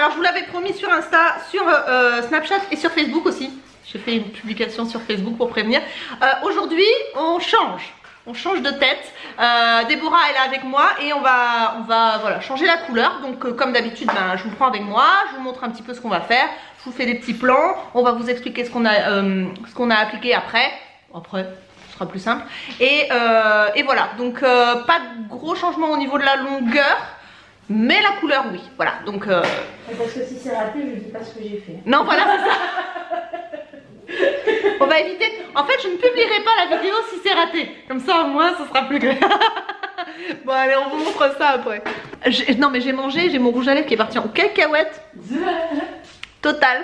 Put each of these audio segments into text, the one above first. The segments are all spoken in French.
alors je vous l'avais promis sur Insta, sur Snapchat et sur Facebook aussi. J'ai fait une publication sur Facebook pour prévenir. Aujourd'hui, on change de tête. Déborah est là avec moi et on va voilà, changer la couleur. Donc comme d'habitude, ben, je vous prends avec moi, je vous montre un petit peu ce qu'on va faire. Je vous fais des petits plans, on va vous expliquer ce qu'on a appliqué après. Après, ce sera plus simple. Et voilà, donc pas de gros changements au niveau de la longueur. Mais la couleur, oui, voilà, donc... Parce que si c'est raté, je dis pas ce que j'ai fait. Non, voilà, c'est ça. On va éviter... En fait, je ne publierai pas la vidéo si c'est raté. Comme ça, au moins, ce sera plus clair. Bon, allez, on vous montre ça après. Non, mais j'ai mangé, j'ai mon rouge à lèvres qui est parti en cacahuète. Total.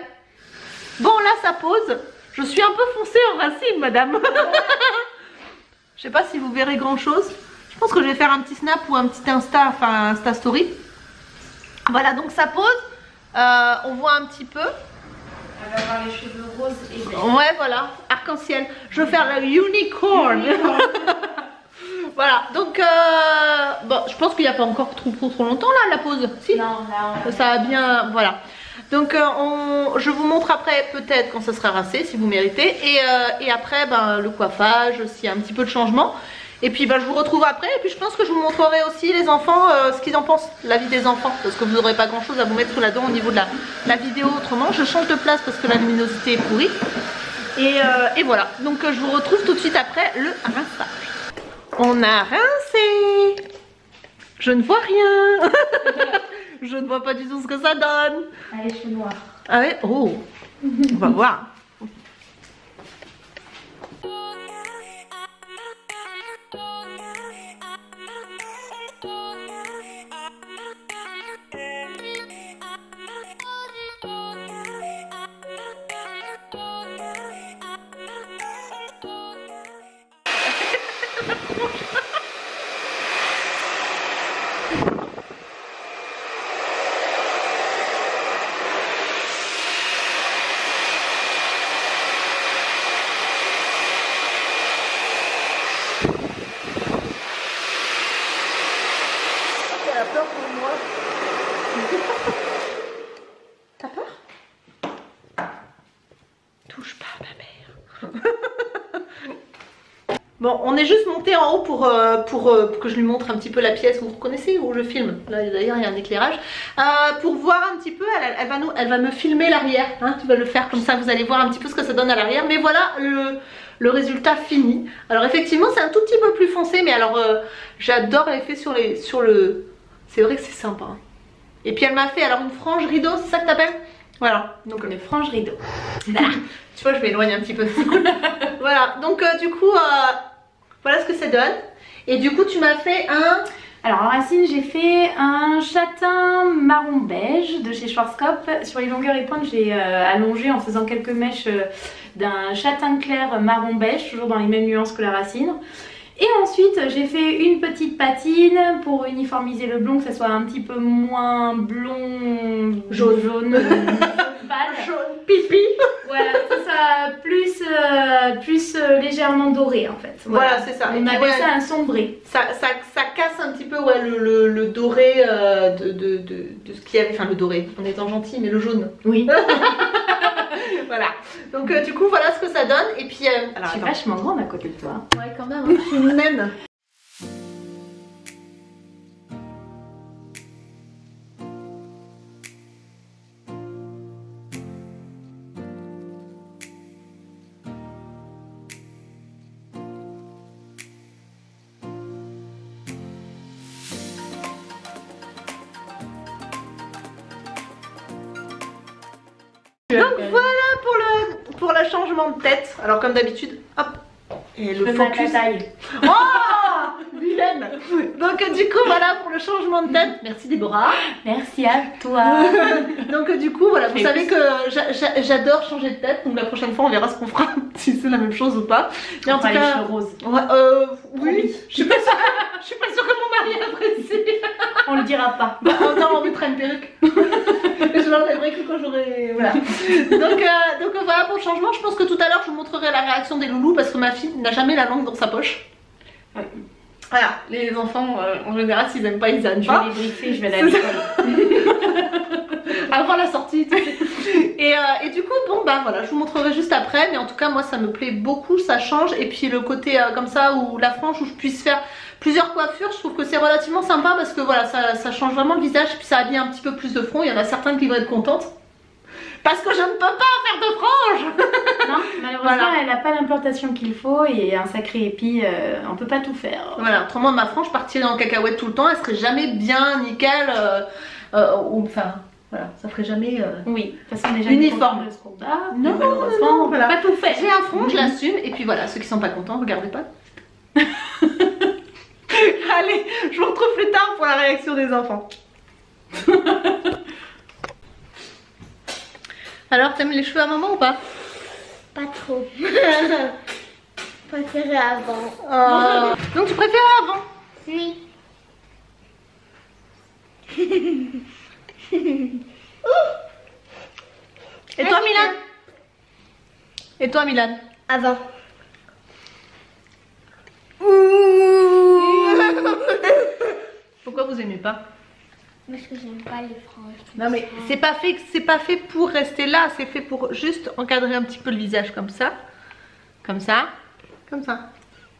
Bon, là, ça pose. Je suis un peu foncée en racine, madame. Je sais pas si vous verrez grand-chose. Je pense que je vais faire un petit snap ou un petit Insta, enfin Insta Story. Voilà, donc ça pose. On voit un petit peu. Elle va avoir les cheveux roses et verts. Ouais, voilà, arc-en-ciel. Je vais faire le unicorn. Voilà, donc bon, je pense qu'il n'y a pas encore trop longtemps là la pause. Si. Non, là. Ça a bien, voilà. Donc je vous montre après peut-être quand ça sera rincé si vous méritez. Et après, ben, le coiffage, s'il y a un petit peu de changement. Et puis bah, je vous retrouve après et puis je pense que je vous montrerai aussi les enfants ce qu'ils en pensent, la vie des enfants, parce que vous n'aurez pas grand chose à vous mettre sous la dent au niveau de la vidéo autrement. Je change de place parce que la luminosité est pourrie. Et voilà, donc je vous retrouve tout de suite après le rinçage. On a rincé. Je ne vois rien. Je ne vois pas du tout ce que ça donne. Allez, cheveux noirs. Ah ouais, oh, on va voir. Elle a peur pour moi. T'as peur? Touche pas à ma mère. Bon, on est juste monté en haut pour que je lui montre un petit peu la pièce. Vous reconnaissez où je filme? Là d'ailleurs il y a un éclairage. Pour voir un petit peu, elle va me filmer l'arrière. Hein, tu vas le faire comme ça, vous allez voir un petit peu ce que ça donne à l'arrière. Mais voilà le résultat fini. Alors effectivement c'est un tout petit peu plus foncé, mais alors j'adore l'effet sur le... C'est vrai que c'est sympa. Hein. Et puis elle m'a fait alors une frange rideau, c'est ça que t'appelles? Voilà, donc Une frange rideau. voilà. Tu vois, je m'éloigne un petit peu. Voilà, donc du coup, voilà ce que ça donne. Et du coup, tu m'as fait un... Alors en racine, j'ai fait un châtain marron beige de chez Schwarzkopf. Sur les longueurs et pointes, j'ai allongé en faisant quelques mèches d'un châtain clair marron beige, toujours dans les mêmes nuances que la racine. Et ensuite, j'ai fait une petite patine pour uniformiser le blond, que ça soit un petit peu moins blond, jaune, pâle. jaune pipi. Voilà, ça plus légèrement doré en fait. Voilà, c'est ça. On appelle ça un sombré. Ça casse un petit peu ouais, le doré de ce qu'il y avait. Enfin, le doré, en étant gentil, mais le jaune. Oui. Voilà. Donc du coup, voilà ce que ça donne. Et puis, alors, Je suis attends. vachement grande à côté de toi. Ouais, quand même. Hein. Je suis une naine. Donc voilà pour le changement de tête. Alors comme d'habitude, hop, et le focus. Oh, vilaine. Donc du coup voilà pour le changement de tête. Merci Déborah. Merci à toi. Donc du coup voilà, vous savez que j'adore changer de tête. Donc la prochaine fois on verra ce qu'on fera, si c'est la même chose ou pas. Mais en tout cas, les cheveux roses. Ouais, oui. Je suis pas sûre que mon mari apprécie. On le dira pas. Oh non, on mettra une perruque. Je l'enlèverai que quand j'aurai... Voilà. Donc voilà pour le changement. Je pense que tout à l'heure je vous montrerai la réaction des loulous parce que ma fille n'a jamais la langue dans sa poche. Ouais. Voilà, les enfants en général s'ils aiment pas ils aiment pas. Je vais les briefer, je vais aller à l'école. avant la sortie. Et du coup, bon bah voilà, je vous montrerai juste après. Mais en tout cas, moi ça me plaît beaucoup, ça change. Et puis le côté comme ça, où la frange, où je puisse faire plusieurs coiffures, je trouve que c'est relativement sympa parce que voilà, ça change vraiment le visage. Puis ça habille un petit peu plus de front. Il y en a certains qui vont être contentes. Parce que je ne peux pas faire de frange. Non, malheureusement voilà. Elle n'a pas l'implantation qu'il faut et un sacré épi, on peut pas tout faire. Voilà, autrement ma frange partirait en cacahuète tout le temps, elle serait jamais bien nickel, enfin voilà, ça ferait jamais oui, de toute façon déjà uniforme. Non, malheureusement, on voilà. peut pas tout faire. J'ai un front, je l'assume, et puis voilà, ceux qui sont pas contents, regardez pas. Allez, je vous retrouve plus tard pour la réaction des enfants. Alors, t'aimes les cheveux à maman ou pas? Pas trop. Je préférais avant. Donc tu préférais avant? Oui. Et toi Milan? Et toi Milan? Avant. Pourquoi vous aimez pas? Parce que j'aime pas les franges. Non mais c'est pas fait pour rester là, c'est fait pour juste encadrer un petit peu le visage comme ça. Comme ça. Comme ça.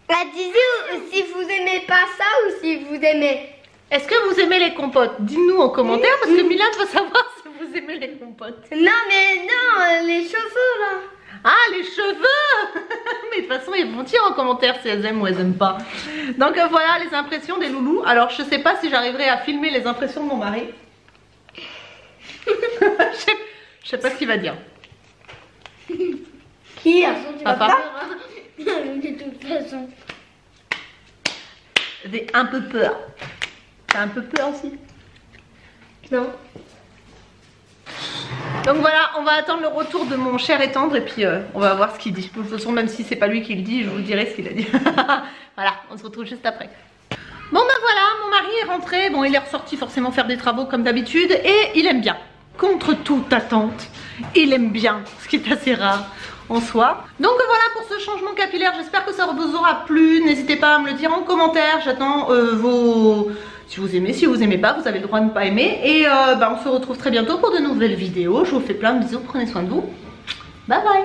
Bah dites-nous si vous aimez pas ça ou si vous aimez. Est-ce que vous aimez les compotes? Dites-nous en commentaire parce que Milan veut savoir si vous aimez les compotes. Non mais non, les cheveux là. Ah les cheveux. Mais de toute façon ils vont dire en commentaire si elles aiment ou elles aiment pas. Donc voilà les impressions des loulous. Alors je sais pas si j'arriverai à filmer les impressions de mon mari. Je sais pas ce qu'il va dire. Qui? Papa? De toute façon. J'ai un peu peur. T'as un peu peur aussi? Non. Donc voilà, on va attendre le retour de mon cher et tendre et puis on va voir ce qu'il dit. De toute façon, même si c'est pas lui qui le dit, je vous dirai ce qu'il a dit. Voilà, on se retrouve juste après. Bon ben voilà, mon mari est rentré. Bon, il est ressorti forcément faire des travaux comme d'habitude et il aime bien. Contre toute attente, il aime bien, ce qui est assez rare en soi. Donc voilà pour ce changement capillaire, j'espère que ça vous aura plu. N'hésitez pas à me le dire en commentaire, j'attends vos... Si vous aimez pas, vous avez le droit de ne pas aimer. Et on se retrouve très bientôt pour de nouvelles vidéos. Je vous fais plein de bisous, prenez soin de vous. Bye bye.